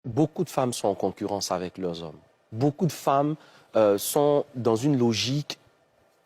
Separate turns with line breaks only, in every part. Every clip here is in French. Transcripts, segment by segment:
Beaucoup de femmes sont en concurrence avec leurs hommes. Beaucoup de femmes sont dans une logique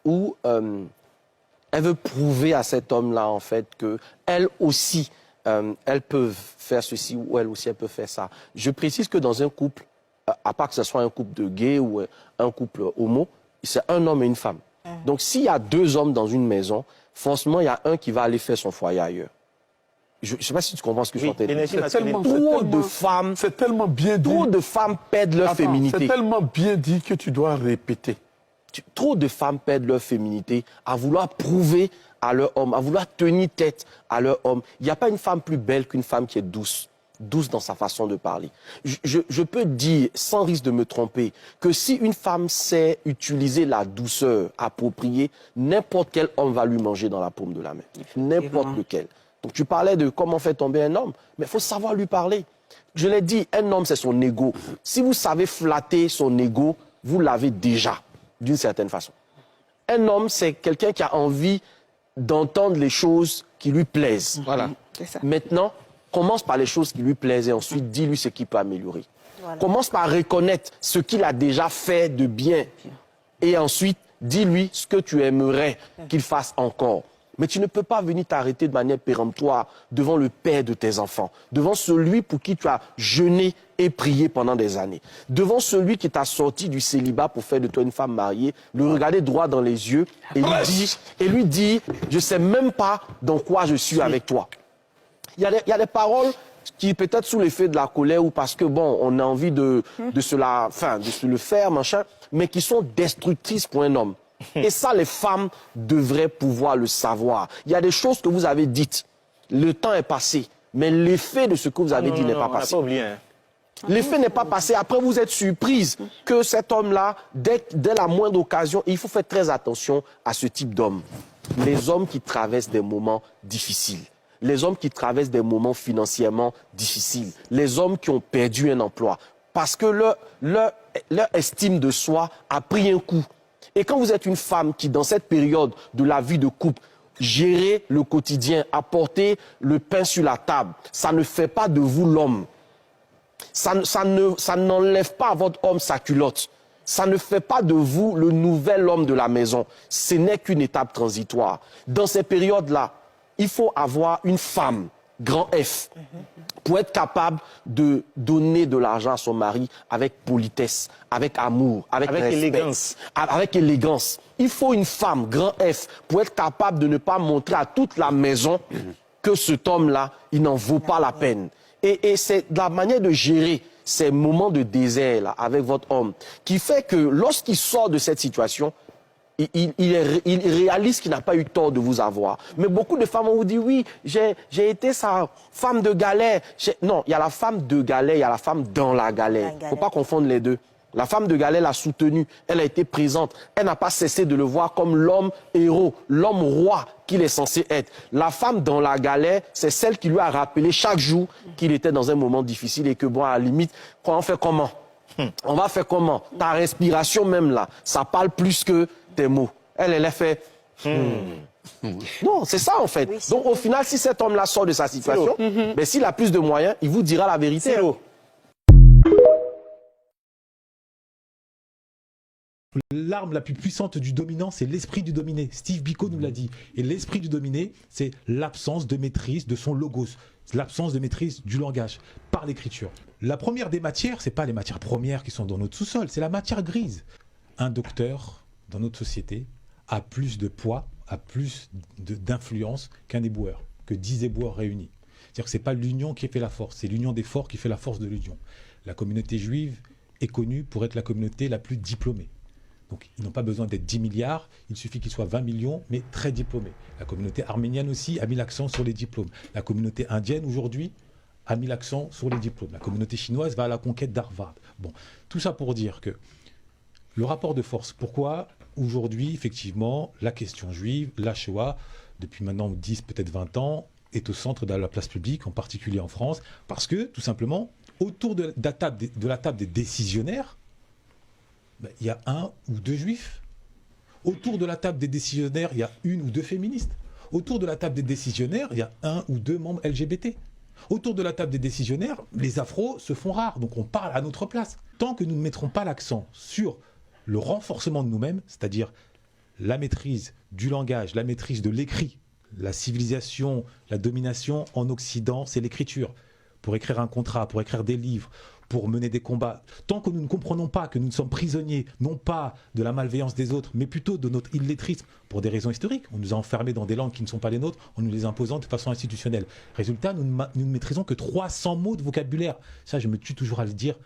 où elles veulent prouver à cet homme-là, en fait, qu'elles aussi, elles peuvent faire ceci ou elles aussi, elles peuvent faire ça. Je précise que dans un couple, à part que ce soit un couple de gays ou un couple homo, c'est un homme et une femme. Donc, s'il y a deux hommes dans une maison, forcément, il y a un qui va aller faire son foyer ailleurs. Je ne sais pas si tu comprends ce que je suis en train de dire. Trop de femmes,
c'est tellement bien dit.
Trop de femmes perdent leur féminité.
C'est tellement bien dit que tu dois répéter.
Trop de femmes perdent leur féminité à vouloir prouver à leur homme, à vouloir tenir tête à leur homme. Il n'y a pas une femme plus belle qu'une femme qui est douce dans sa façon de parler. Je peux dire, sans risque de me tromper, que si une femme sait utiliser la douceur appropriée, n'importe quel homme va lui manger dans la paume de la main. N'importe lequel. Donc tu parlais de comment faire tomber un homme, mais il faut savoir lui parler. Je l'ai dit, un homme, c'est son ego. Si vous savez flatter son ego, vous l'avez déjà, d'une certaine façon. Un homme, c'est quelqu'un qui a envie d'entendre les choses qui lui plaisent.
Voilà. C'est ça.
Maintenant, commence par les choses qui lui plaisent et ensuite dis-lui ce qu'il peut améliorer. Voilà. Commence par reconnaître ce qu'il a déjà fait de bien. Et ensuite, dis-lui ce que tu aimerais qu'il fasse encore. Mais tu ne peux pas venir t'arrêter de manière péremptoire devant le père de tes enfants, devant celui pour qui tu as jeûné et prié pendant des années, devant celui qui t'a sorti du célibat pour faire de toi une femme mariée, le regarder droit dans les yeux et lui dire « je ne sais même pas dans quoi je suis avec toi ». Il y a des paroles qui peut-être sous l'effet de la colère ou parce que bon, on a envie de se le faire, machin, mais qui sont destructrices pour un homme. Et ça, les femmes devraient pouvoir le savoir. Il y a des choses que vous avez dites. Le temps est passé, mais l'effet de ce que vous avez dit n'est pas passé. L'effet n'est pas passé. Après, vous êtes surprise que cet homme-là, dès la moindre occasion, il faut faire très attention à ce type d'homme. Les hommes qui traversent des moments difficiles. Les hommes qui traversent des moments financièrement difficiles. Les hommes qui ont perdu un emploi. Parce que leur estime de soi a pris un coup. Et quand vous êtes une femme qui, dans cette période de la vie de couple, gérer le quotidien, apporter le pain sur la table, ça ne fait pas de vous l'homme. Ça n'enlève pas à votre homme sa culotte. Ça ne fait pas de vous le nouvel homme de la maison. Ce n'est qu'une étape transitoire. Dans ces périodes-là, il faut avoir une femme, grand F, pour être capable de donner de l'argent à son mari avec politesse, avec amour, avec respect, élégance. Avec élégance. Il faut une femme, grand F, pour être capable de ne pas montrer à toute la maison que cet homme-là, il n'en vaut pas la peine. Et c'est la manière de gérer ces moments de désert là, avec votre homme qui fait que lorsqu'il sort de cette situation, il réalise qu'il n'a pas eu tort de vous avoir. Mais beaucoup de femmes vous disent, oui, j'ai été sa femme de galère. Non, il y a la femme de galère, il y a la femme dans la galère. Il ne faut pas confondre les deux. La femme de galère l'a soutenu, elle a été présente. Elle n'a pas cessé de le voir comme l'homme héros, l'homme roi qu'il est censé être. La femme dans la galère, c'est celle qui lui a rappelé chaque jour qu'il était dans un moment difficile et que, bon, à la limite, on fait comment? On va faire comment? Ta respiration même là, ça parle plus que tes mots. Elle a fait... Non, c'est ça en fait. Oui, donc au final, si cet homme-là sort de sa situation, ben, s'il a plus de moyens, il vous dira la vérité.
L'arme la plus puissante du dominant, c'est l'esprit du dominé. Steve Biko nous l'a dit. Et l'esprit du dominé, c'est l'absence de maîtrise de son logos, l'absence de maîtrise du langage par l'écriture. La première des matières, c'est pas les matières premières qui sont dans notre sous-sol, c'est la matière grise. Un docteur dans notre société a plus de poids, a plus d'influence qu'un éboueur, que 10 éboueurs réunis. C'est-à-dire que ce n'est pas l'union qui fait la force, c'est l'union des forts qui fait la force de l'union. La communauté juive est connue pour être la communauté la plus diplômée. Donc ils n'ont pas besoin d'être 10 milliards, il suffit qu'ils soient 20 millions, mais très diplômés. La communauté arménienne aussi a mis l'accent sur les diplômes. La communauté indienne aujourd'hui a mis l'accent sur les diplômes. La communauté chinoise va à la conquête d'Harvard. Bon, tout ça pour dire que le rapport de force, pourquoi aujourd'hui, effectivement, la question juive, la Shoah, depuis maintenant 10, peut-être 20 ans, est au centre de la place publique, en particulier en France, parce que, tout simplement, autour de la table des décisionnaires, ben, il y a un ou deux juifs. Autour de la table des décisionnaires, il y a une ou deux féministes. Autour de la table des décisionnaires, il y a un ou deux membres LGBT. Autour de la table des décisionnaires, les afros se font rares, donc on parle à notre place. Tant que nous ne mettrons pas l'accent sur le renforcement de nous-mêmes, c'est-à-dire la maîtrise du langage, la maîtrise de l'écrit, la civilisation, la domination en Occident, c'est l'écriture. Pour écrire un contrat, pour écrire des livres, pour mener des combats. Tant que nous ne comprenons pas que nous ne sommes prisonniers, non pas de la malveillance des autres, mais plutôt de notre illettrisme, pour des raisons historiques. On nous a enfermés dans des langues qui ne sont pas les nôtres, en nous les imposant de façon institutionnelle. Résultat, nous ne maîtrisons que 300 mots de vocabulaire. Ça, je me tue toujours à le dire.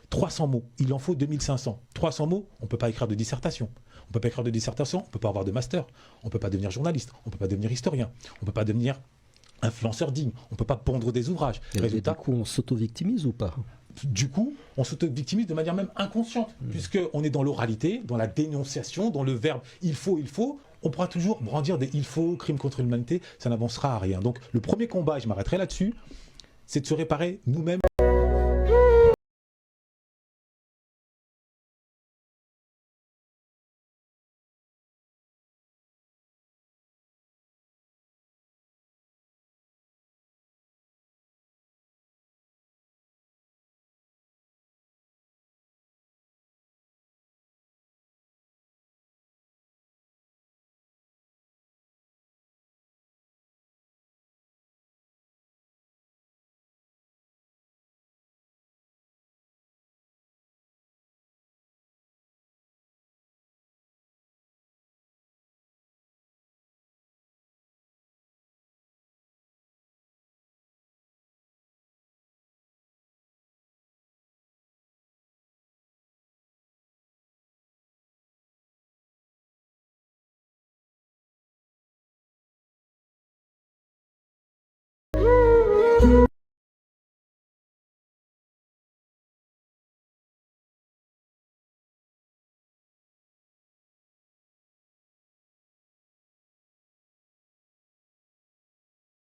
300 mots, il en faut 2500. 300 mots, on ne peut pas écrire de dissertation. On ne peut pas écrire de dissertation, on ne peut pas avoir de master. On ne peut pas devenir journaliste, on ne peut pas devenir historien. On ne peut pas devenir influenceur digne. On ne peut pas pondre des ouvrages.
Résultat, du coup, on s'auto-victimise ou pas?
Du coup, on s'auto-victimise de manière même inconsciente, puisqu'on est dans l'oralité, dans la dénonciation, dans le verbe « il faut », on pourra toujours brandir des « il faut », crime contre l'humanité, ça n'avancera à rien. Donc le premier combat, et je m'arrêterai là-dessus, c'est de se réparer nous-mêmes.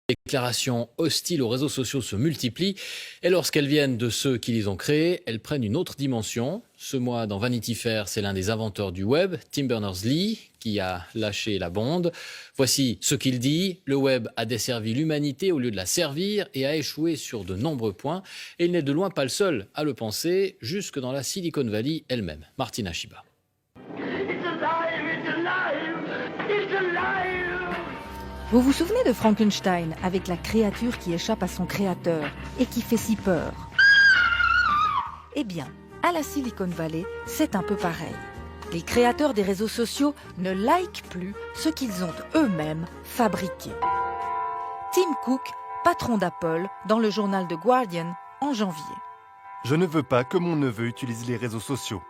Les déclarations hostiles aux réseaux sociaux se multiplient et lorsqu'elles viennent de ceux qui les ont créés, elles prennent une autre dimension. Ce mois, dans Vanity Fair, c'est l'un des inventeurs du web, Tim Berners-Lee, qui a lâché la bombe. Voici ce qu'il dit. Le web a desservi l'humanité au lieu de la servir et a échoué sur de nombreux points. Et il n'est de loin pas le seul à le penser, jusque dans la Silicon Valley elle-même. Martina Shiba.
Vous vous souvenez de Frankenstein avec la créature qui échappe à son créateur et qui fait si peur? Eh bien, à la Silicon Valley, c'est un peu pareil. Les créateurs des réseaux sociaux ne likent plus ce qu'ils ont eux-mêmes fabriqué. Tim Cook, patron d'Apple, dans le journal The Guardian en janvier.
Je ne veux pas que mon neveu utilise les réseaux sociaux.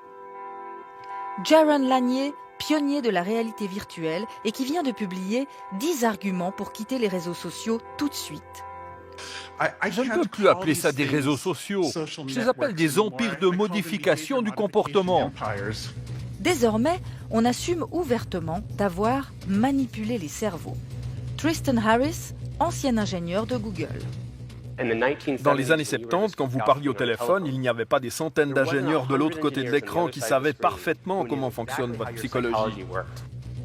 Jaron Lanier, pionnier de la réalité virtuelle et qui vient de publier 10 arguments pour quitter les réseaux sociaux tout de suite.
Je ne peux plus appeler ça des réseaux sociaux. Je les appelle des empires de modification du comportement.
Désormais, on assume ouvertement d'avoir manipulé les cerveaux. Tristan Harris, ancien ingénieur de Google.
Dans les années 70, quand vous parliez au téléphone, il n'y avait pas des centaines d'ingénieurs de l'autre côté de l'écran qui savaient parfaitement comment fonctionne votre psychologie.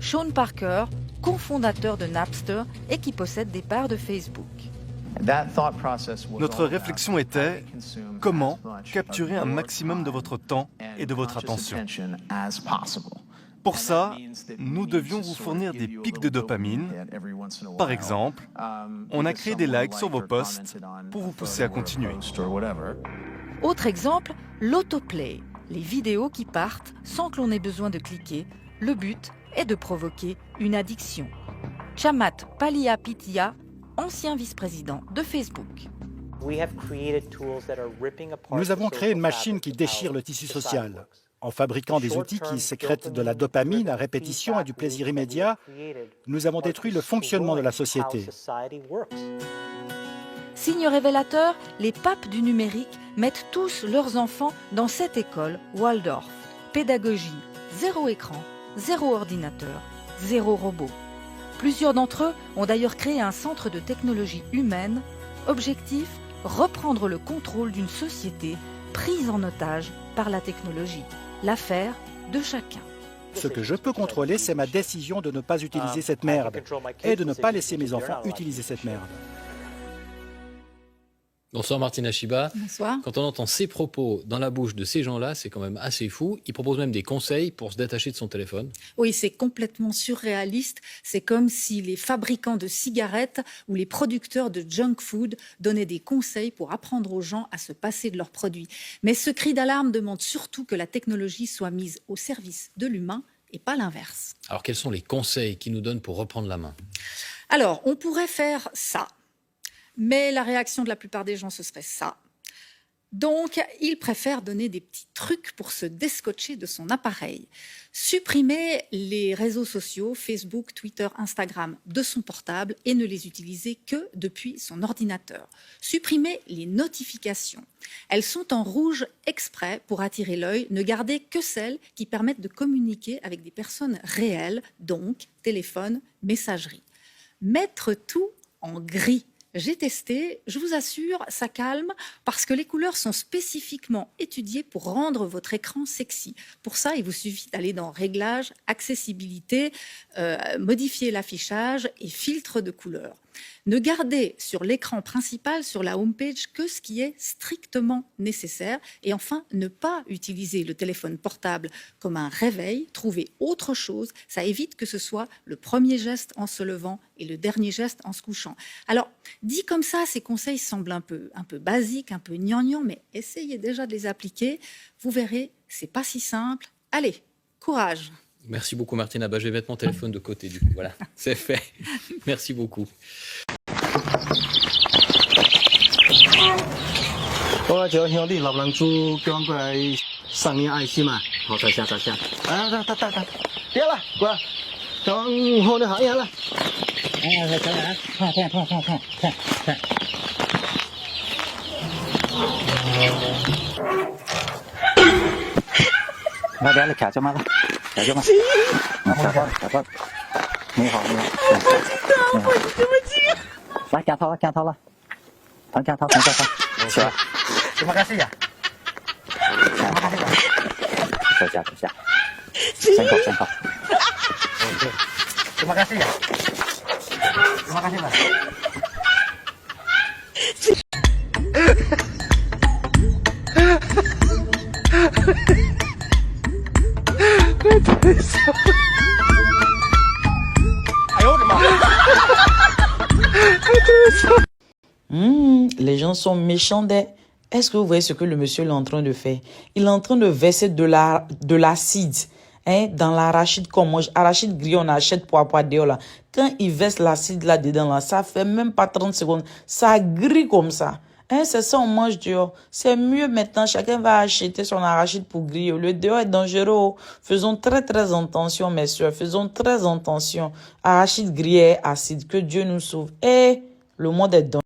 Sean Parker, cofondateur de Napster et qui possède des parts de Facebook.
Notre réflexion était comment capturer un maximum de votre temps et de votre attention. Pour ça, nous devions vous fournir des pics de dopamine. Par exemple, on a créé des likes sur vos posts pour vous pousser à continuer.
Autre exemple, l'autoplay, les vidéos qui partent sans que l'on ait besoin de cliquer. Le but est de provoquer une addiction. Chamath Palihapitiya, ancien vice-président de Facebook.
Nous avons créé une machine qui déchire le tissu social. En fabriquant des outils qui sécrètent de la dopamine à répétition et du plaisir immédiat, nous avons détruit le fonctionnement de la société.
Signe révélateur, les papes du numérique mettent tous leurs enfants dans cette école Waldorf. Pédagogie, 0 écran, 0 ordinateur, 0 robot. Plusieurs d'entre eux ont d'ailleurs créé un centre de technologie humaine. Objectif, reprendre le contrôle d'une société prise en otage par la technologie. L'affaire de chacun.
Ce que je peux contrôler, c'est ma décision de ne pas utiliser cette merde et de ne pas laisser mes enfants utiliser cette merde.
Bonsoir Martina Chiba.
Bonsoir.
Quand on entend ces propos dans la bouche de ces gens-là, c'est quand même assez fou. Ils proposent même des conseils pour se détacher de son téléphone.
Oui, c'est complètement surréaliste. C'est comme si les fabricants de cigarettes ou les producteurs de junk food donnaient des conseils pour apprendre aux gens à se passer de leurs produits. Mais ce cri d'alarme demande surtout que la technologie soit mise au service de l'humain et pas l'inverse.
Alors quels sont les conseils qu'ils nous donnent pour reprendre la main?
Alors, on pourrait faire ça. Mais la réaction de la plupart des gens, ce serait ça. Donc, ils préfèrent donner des petits trucs pour se descotcher de son appareil. Supprimer les réseaux sociaux, Facebook, Twitter, Instagram, de son portable et ne les utiliser que depuis son ordinateur. Supprimer les notifications. Elles sont en rouge exprès pour attirer l'œil. Ne gardez que celles qui permettent de communiquer avec des personnes réelles, donc téléphone, messagerie. Mettre tout en gris. J'ai testé, je vous assure, ça calme parce que les couleurs sont spécifiquement étudiées pour rendre votre écran sexy. Pour ça, il vous suffit d'aller dans Réglages, Accessibilité, modifier l'affichage et filtre de couleurs. Ne gardez sur l'écran principal, sur la homepage, que ce qui est strictement nécessaire. Et enfin, ne pas utiliser le téléphone portable comme un réveil. Trouvez autre chose. Ça évite que ce soit le premier geste en se levant et le dernier geste en se couchant. Alors, dit comme ça, ces conseils semblent un peu basiques, un peu gnangnan, mais essayez déjà de les appliquer. Vous verrez, c'est pas si simple. Allez, courage!
Merci beaucoup Martina. Je vais mettre mon téléphone de côté du coup. Voilà, c'est fait. Merci beaucoup.
Les gens sont méchants. Est-ce que vous voyez ce que le monsieur est en train de faire? Il est en train de verser de l'acide dans l'arachide qu'on mange. Arachide grillé, on achète pour dehors là. Quand il verse l'acide là-dedans, là, ça fait même pas 30 secondes. Ça grille comme ça. C'est ça, on mange dehors. C'est mieux maintenant. Chacun va acheter son arachide pour griller. Le dehors est dangereux. Faisons très, très attention, mes soeurs. Faisons très attention. Arachide grillé, acide. Que Dieu nous sauve. Le monde est dangereux.